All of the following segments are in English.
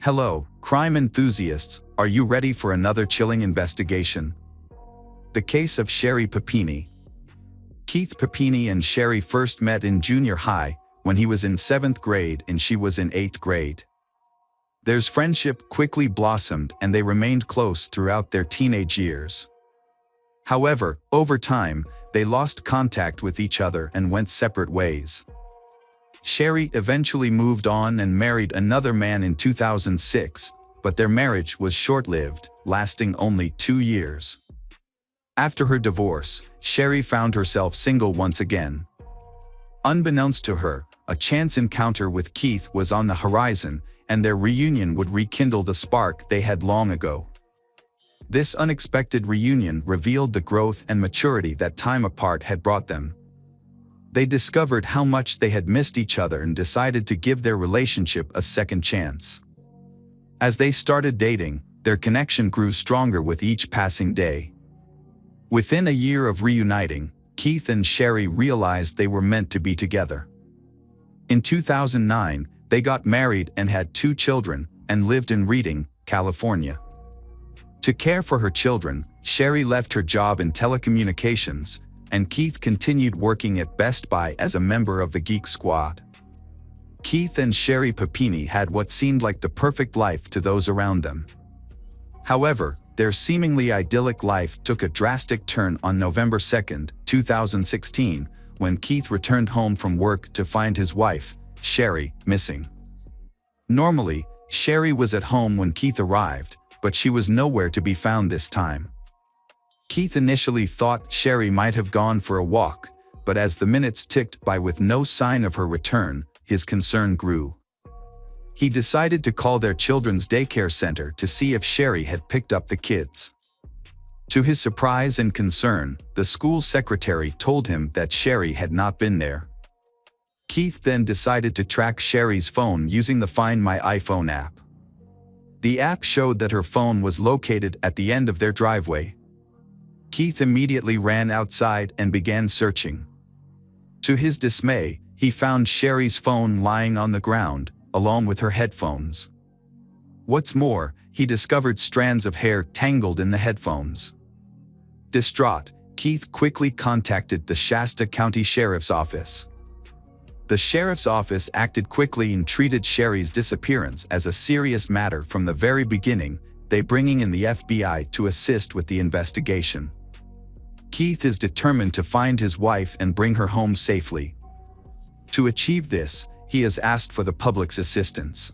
Hello, crime enthusiasts, are you ready for another chilling investigation? The case of Sherry Papini. Keith Papini and Sherry first met in junior high, when he was in 7th grade and she was in 8th grade. Their friendship quickly blossomed and they remained close throughout their teenage years. However, over time, they lost contact with each other and went separate ways. Sherry eventually moved on and married another man in 2006, but their marriage was short-lived, lasting only 2 years. After her divorce, Sherry found herself single once again. Unbeknownst to her, a chance encounter with Keith was on the horizon, and their reunion would rekindle the spark they had long ago. This unexpected reunion revealed the growth and maturity that time apart had brought them. They discovered how much they had missed each other and decided to give their relationship a second chance. As they started dating, their connection grew stronger with each passing day. Within a year of reuniting, Keith and Sherry realized they were meant to be together. In 2009, they got married and had 2 children and lived in Reading, California. To care for her children, Sherry left her job in telecommunications, and Keith continued working at Best Buy as a member of the Geek Squad. Keith and Sherry Papini had what seemed like the perfect life to those around them. However, their seemingly idyllic life took a drastic turn on November 2, 2016, when Keith returned home from work to find his wife, Sherry, missing. Normally, Sherry was at home when Keith arrived, but she was nowhere to be found this time. Keith initially thought Sherry might have gone for a walk, but as the minutes ticked by with no sign of her return, his concern grew. He decided to call their children's daycare center to see if Sherry had picked up the kids. To his surprise and concern, the school secretary told him that Sherry had not been there. Keith then decided to track Sherry's phone using the Find My iPhone app. The app showed that her phone was located at the end of their driveway. Keith immediately ran outside and began searching. To his dismay, he found Sherry's phone lying on the ground, along with her headphones. What's more, he discovered strands of hair tangled in the headphones. Distraught, Keith quickly contacted the Shasta County Sheriff's Office. The Sheriff's Office acted quickly and treated Sherry's disappearance as a serious matter from the very beginning, they bringing in the FBI to assist with the investigation. Keith is determined to find his wife and bring her home safely. To achieve this, he has asked for the public's assistance.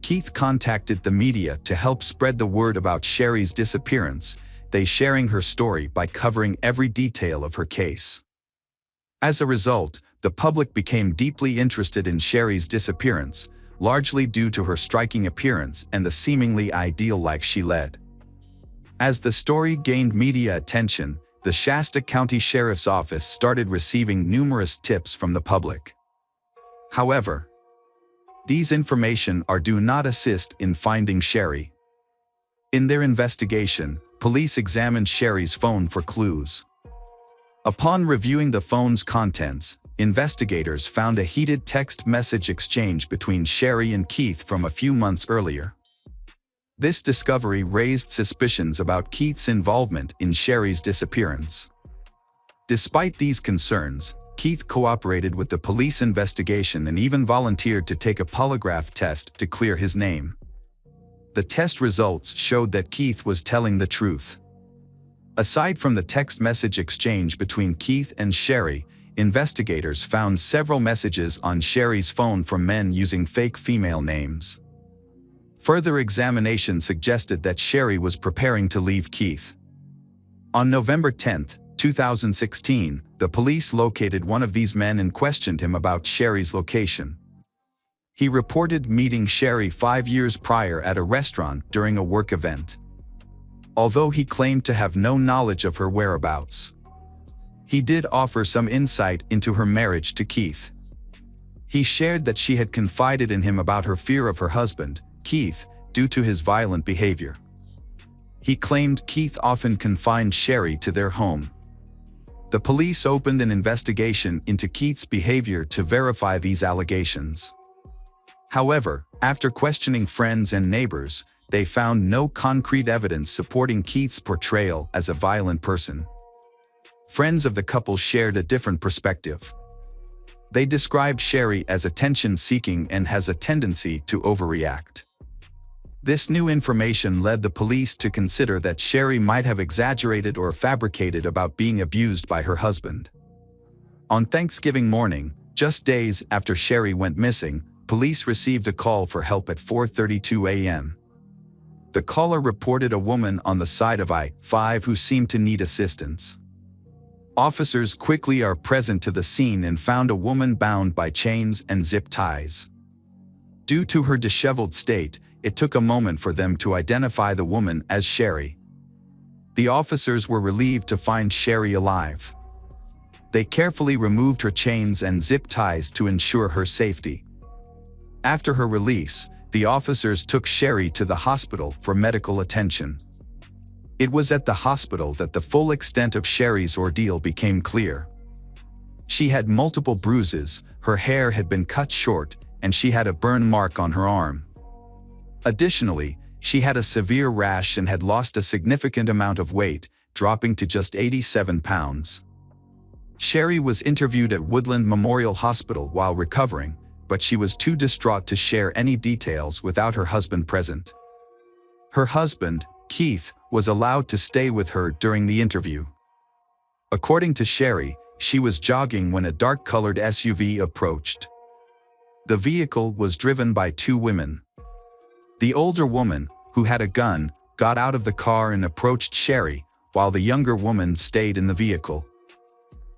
Keith contacted the media to help spread the word about Sherry's disappearance, they sharing her story by covering every detail of her case. As a result, the public became deeply interested in Sherry's disappearance, largely due to her striking appearance and the seemingly ideal life she led. As the story gained media attention, the Shasta County Sheriff's Office started receiving numerous tips from the public. However, these information do not assist in finding Sherry. In their investigation, police examined Sherry's phone for clues. Upon reviewing the phone's contents, investigators found a heated text message exchange between Sherry and Keith from a few months earlier. This discovery raised suspicions about Keith's involvement in Sherry's disappearance. Despite these concerns, Keith cooperated with the police investigation and even volunteered to take a polygraph test to clear his name. The test results showed that Keith was telling the truth. Aside from the text message exchange between Keith and Sherry, investigators found several messages on Sherry's phone from men using fake female names. Further examination suggested that Sherry was preparing to leave Keith. On November 10, 2016, the police located one of these men and questioned him about Sherry's location. He reported meeting Sherry 5 years prior at a restaurant during a work event. Although he claimed to have no knowledge of her whereabouts, he did offer some insight into her marriage to Keith. He shared that she had confided in him about her fear of her husband, Keith, due to his violent behavior. He claimed Keith often confined Sherry to their home. The police opened an investigation into Keith's behavior to verify these allegations. However, after questioning friends and neighbors, they found no concrete evidence supporting Keith's portrayal as a violent person. Friends of the couple shared a different perspective. They described Sherry as attention-seeking and has a tendency to overreact. This new information led the police to consider that Sherry might have exaggerated or fabricated about being abused by her husband. On Thanksgiving morning, just days after Sherry went missing, police received a call for help at 4:32 a.m. The caller reported a woman on the side of I-5 who seemed to need assistance. Officers quickly are present to the scene and found a woman bound by chains and zip ties. Due to her disheveled state, it took a moment for them to identify the woman as Sherry. The officers were relieved to find Sherry alive. They carefully removed her chains and zip ties to ensure her safety. After her release, the officers took Sherry to the hospital for medical attention. It was at the hospital that the full extent of Sherry's ordeal became clear. She had multiple bruises, her hair had been cut short, and she had a burn mark on her arm. Additionally, she had a severe rash and had lost a significant amount of weight, dropping to just 87 pounds. Sherry was interviewed at Woodland Memorial Hospital while recovering, but she was too distraught to share any details without her husband present. Her husband, Keith, was allowed to stay with her during the interview. According to Sherry, she was jogging when a dark-colored SUV approached. The vehicle was driven by two women. The older woman, who had a gun, got out of the car and approached Sherry, while the younger woman stayed in the vehicle.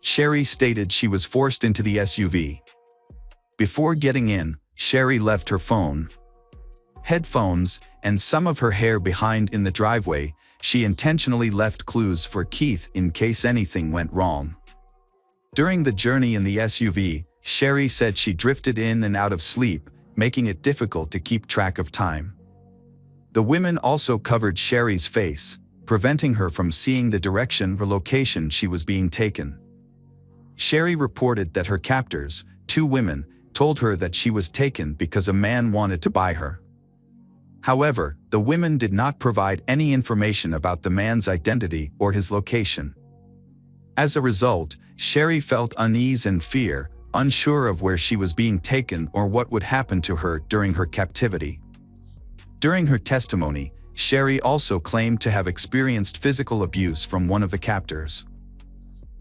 Sherry stated she was forced into the SUV. Before getting in, Sherry left her phone, headphones, and some of her hair behind in the driveway. She intentionally left clues for Keith in case anything went wrong. During the journey in the SUV, Sherry said she drifted in and out of sleep, making it difficult to keep track of time. The women also covered Sherry's face, preventing her from seeing the direction or location she was being taken. Sherry reported that her captors, two women, told her that she was taken because a man wanted to buy her. However, the women did not provide any information about the man's identity or his location. As a result, Sherry felt unease and fear, unsure of where she was being taken or what would happen to her during her captivity. During her testimony, Sherry also claimed to have experienced physical abuse from one of the captors.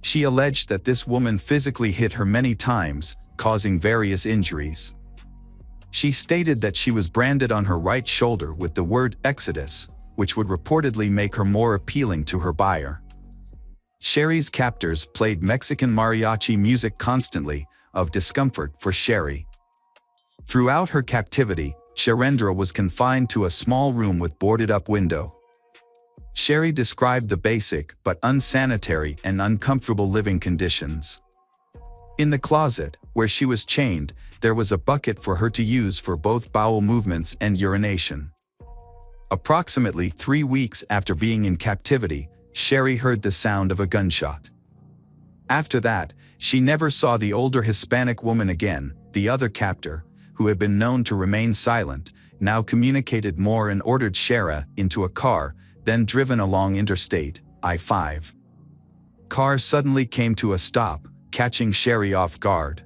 She alleged that this woman physically hit her many times, causing various injuries. She stated that she was branded on her right shoulder with the word Exodus, which would reportedly make her more appealing to her buyer. Sherry's captors played Mexican mariachi music constantly, of discomfort for Sherry. Throughout her captivity, Sherendra was confined to a small room with boarded-up window. Sherry described the basic but unsanitary and uncomfortable living conditions. In the closet, where she was chained, there was a bucket for her to use for both bowel movements and urination. Approximately 3 weeks after being in captivity, Sherry heard the sound of a gunshot. After that, she never saw the older Hispanic woman again. The other captor, who had been known to remain silent, now communicated more and ordered Sherry into a car, then driven along Interstate I-5. Car suddenly came to a stop, catching Sherry off guard.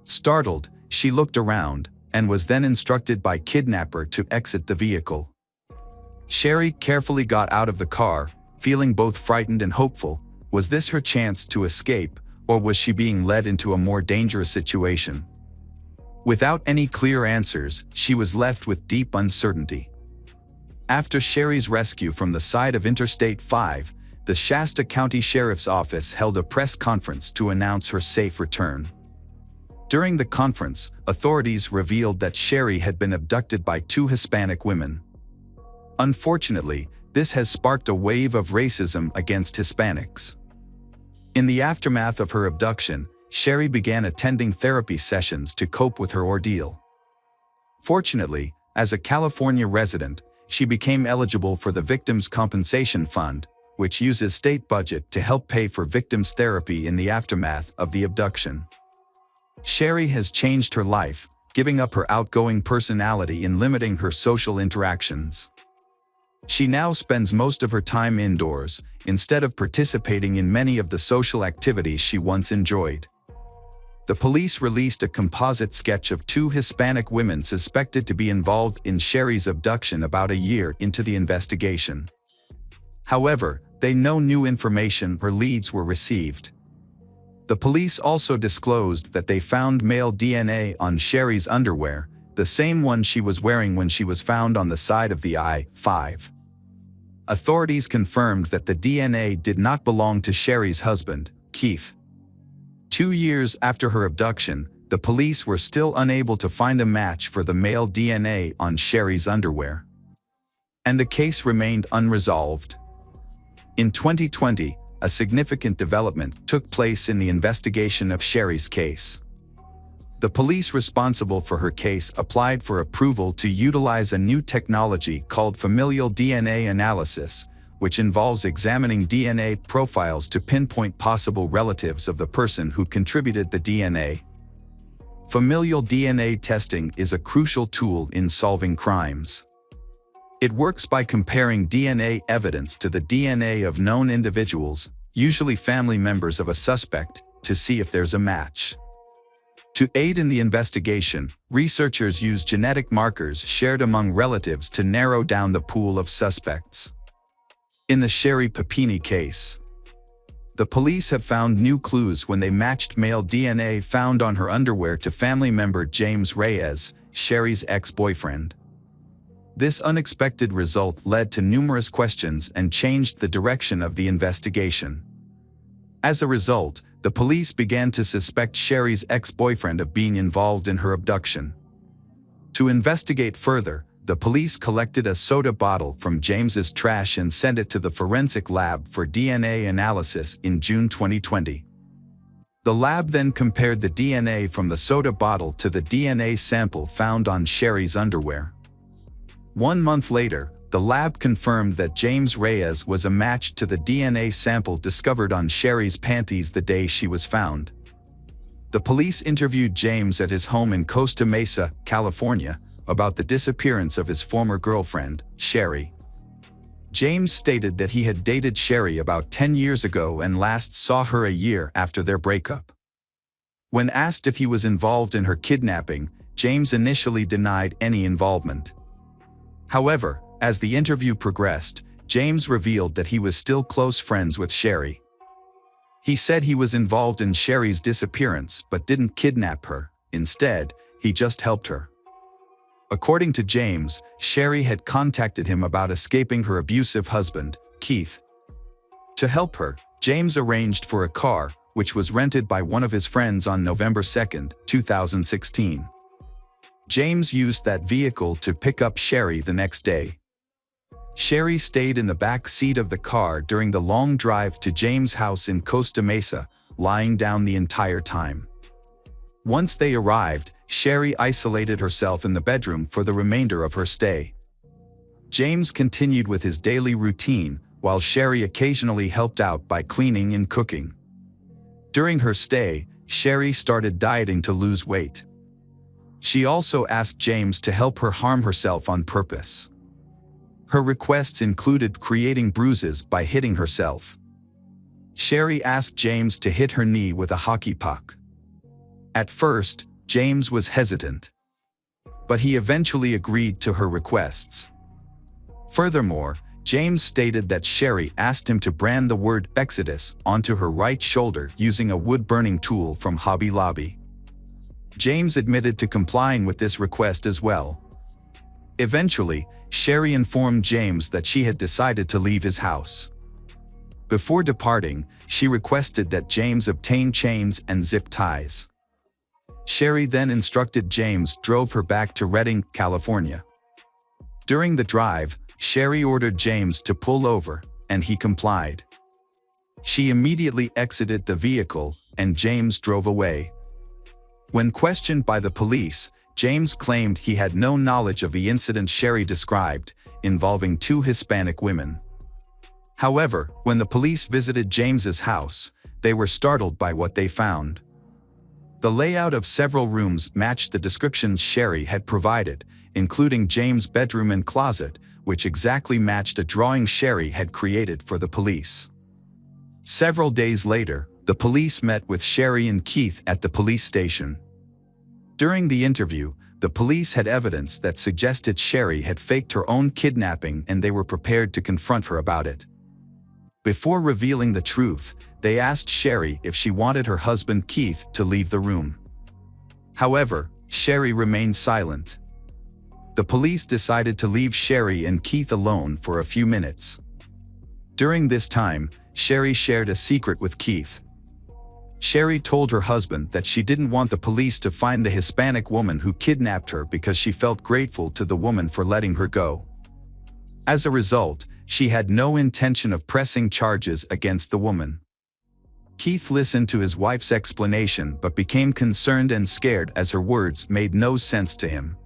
Startled, she looked around, and was then instructed by kidnapper to exit the vehicle. Sherry carefully got out of the car, feeling both frightened and hopeful. Was this her chance to escape, or was she being led into a more dangerous situation? Without any clear answers, she was left with deep uncertainty. After Sherry's rescue from the side of Interstate 5, the Shasta County Sheriff's Office held a press conference to announce her safe return. During the conference, authorities revealed that Sherry had been abducted by 2 Hispanic women. Unfortunately, this has sparked a wave of racism against Hispanics. In the aftermath of her abduction, Sherry began attending therapy sessions to cope with her ordeal. Fortunately, as a California resident, she became eligible for the Victims' Compensation Fund, which uses state budget to help pay for victims' therapy in the aftermath of the abduction. Sherry has changed her life, giving up her outgoing personality and limiting her social interactions. She now spends most of her time indoors, instead of participating in many of the social activities she once enjoyed. The police released a composite sketch of 2 Hispanic women suspected to be involved in Sherry's abduction about a year into the investigation. However, no new information or leads were received. The police also disclosed that they found male DNA on Sherry's underwear, the same one she was wearing when she was found on the side of the I-5. Authorities confirmed that the DNA did not belong to Sherry's husband, Keith. 2 years after her abduction, the police were still unable to find a match for the male DNA on Sherry's underwear. And the case remained unresolved. In 2020, a significant development took place in the investigation of Sherry's case. The police responsible for her case applied for approval to utilize a new technology called familial DNA analysis, which involves examining DNA profiles to pinpoint possible relatives of the person who contributed the DNA. Familial DNA testing is a crucial tool in solving crimes. It works by comparing DNA evidence to the DNA of known individuals, usually family members of a suspect, to see if there's a match. To aid in the investigation, researchers use genetic markers shared among relatives to narrow down the pool of suspects. In the Sherry Papini case, the police have found new clues when they matched male DNA found on her underwear to family member James Reyes, Sherry's ex-boyfriend. This unexpected result led to numerous questions and changed the direction of the investigation. As a result, the police began to suspect Sherry's ex-boyfriend of being involved in her abduction. To investigate further, the police collected a soda bottle from James's trash and sent it to the forensic lab for DNA analysis in June 2020. The lab then compared the DNA from the soda bottle to the DNA sample found on Sherry's underwear. 1 month later, the lab confirmed that James Reyes was a match to the DNA sample discovered on Sherry's panties the day she was found. The police interviewed James at his home in Costa Mesa, California, about the disappearance of his former girlfriend, Sherry. James stated that he had dated Sherry about 10 years ago and last saw her a year after their breakup. When asked if he was involved in her kidnapping, James initially denied any involvement. However, as the interview progressed, James revealed that he was still close friends with Sherry. He said he was involved in Sherry's disappearance but didn't kidnap her. Instead, he just helped her. According to James, Sherry had contacted him about escaping her abusive husband, Keith. To help her, James arranged for a car, which was rented by one of his friends on November 2, 2016. James used that vehicle to pick up Sherry the next day. Sherry stayed in the back seat of the car during the long drive to James' house in Costa Mesa, lying down the entire time. Once they arrived, Sherry isolated herself in the bedroom for the remainder of her stay. James continued with his daily routine, while Sherry occasionally helped out by cleaning and cooking. During her stay, Sherry started dieting to lose weight. She also asked James to help her harm herself on purpose. Her requests included creating bruises by hitting herself. Sherry asked James to hit her knee with a hockey puck. At first, James was hesitant, but he eventually agreed to her requests. Furthermore, James stated that Sherry asked him to brand the word Exodus onto her right shoulder using a wood-burning tool from Hobby Lobby. James admitted to complying with this request as well. Eventually, Sherry informed James that she had decided to leave his house. Before departing, she requested that James obtain chains and zip ties. Sherry then instructed James drove her back to Redding, California. During the drive, Sherry ordered James to pull over, and he complied. She immediately exited the vehicle, and James drove away. When questioned by the police, James claimed he had no knowledge of the incident Sherry described, involving 2 Hispanic women. However, when the police visited James's house, they were startled by what they found. The layout of several rooms matched the descriptions Sherry had provided, including James' bedroom and closet, which exactly matched a drawing Sherry had created for the police. Several days later, the police met with Sherry and Keith at the police station. During the interview, the police had evidence that suggested Sherry had faked her own kidnapping, and they were prepared to confront her about it. Before revealing the truth, they asked Sherry if she wanted her husband Keith to leave the room. However, Sherry remained silent. The police decided to leave Sherry and Keith alone for a few minutes. During this time, Sherry shared a secret with Keith. Sherry told her husband that she didn't want the police to find the Hispanic woman who kidnapped her because she felt grateful to the woman for letting her go. As a result, she had no intention of pressing charges against the woman. Keith listened to his wife's explanation but became concerned and scared as her words made no sense to him.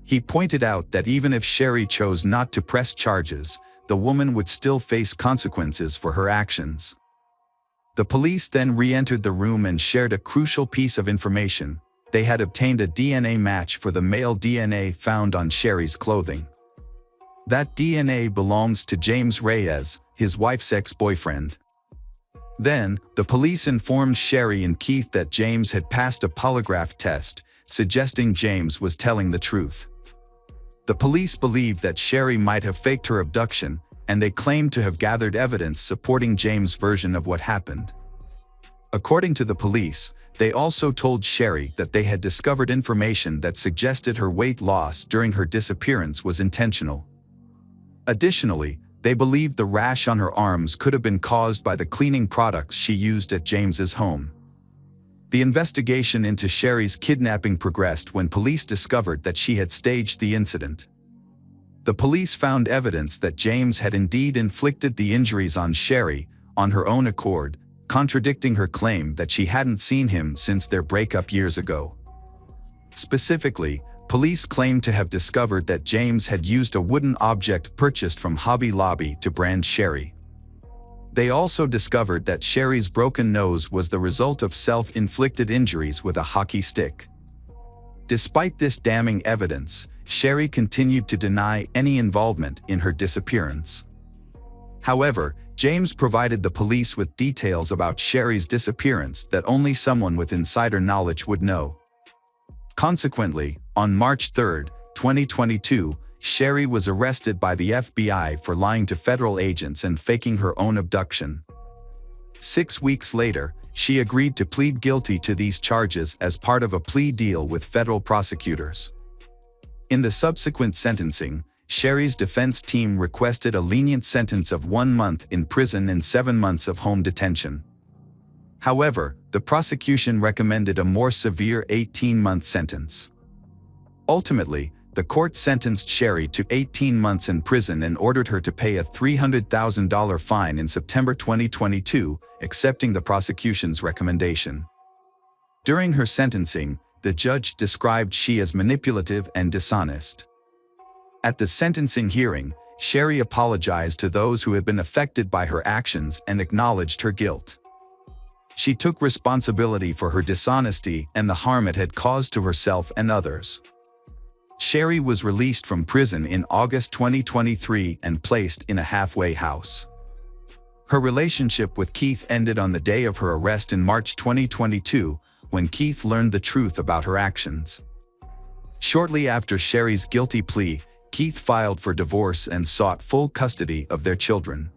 He pointed out that even if Sherry chose not to press charges, the woman would still face consequences for her actions. The police then re-entered the room and shared a crucial piece of information. They had obtained a DNA match for the male DNA found on Sherry's clothing. That DNA belongs to James Reyes, his wife's ex-boyfriend. Then, the police informed Sherry and Keith that James had passed a polygraph test, suggesting James was telling the truth. The police believed that Sherry might have faked her abduction, and they claimed to have gathered evidence supporting James' version of what happened. According to the police, they also told Sherry that they had discovered information that suggested her weight loss during her disappearance was intentional. Additionally, they believed the rash on her arms could have been caused by the cleaning products she used at James's home. The investigation into Sherry's kidnapping progressed when police discovered that she had staged the incident. The police found evidence that James had indeed inflicted the injuries on Sherry, on her own accord, contradicting her claim that she hadn't seen him since their breakup years ago. Specifically, police claimed to have discovered that James had used a wooden object purchased from Hobby Lobby to brand Sherry. They also discovered that Sherry's broken nose was the result of self-inflicted injuries with a hockey stick. Despite this damning evidence, Sherry continued to deny any involvement in her disappearance. However, James provided the police with details about Sherry's disappearance that only someone with insider knowledge would know. Consequently, on March 3, 2022, Sherry was arrested by the FBI for lying to federal agents and faking her own abduction. 6 weeks later, she agreed to plead guilty to these charges as part of a plea deal with federal prosecutors. In the subsequent sentencing, Sherry's defense team requested a lenient sentence of 1 month in prison and 7 months of home detention. However, the prosecution recommended a more severe 18-month sentence. Ultimately, the court sentenced Sherry to 18 months in prison and ordered her to pay a $300,000 fine in September 2022, accepting the prosecution's recommendation. During her sentencing, the judge described she as manipulative and dishonest. At the sentencing hearing, Sherry apologized to those who had been affected by her actions and acknowledged her guilt. She took responsibility for her dishonesty and the harm it had caused to herself and others. Sherry was released from prison in August 2023 and placed in a halfway house. Her relationship with Keith ended on the day of her arrest in March 2022, when Keith learned the truth about her actions. Shortly after Sherry's guilty plea, Keith filed for divorce and sought full custody of their children.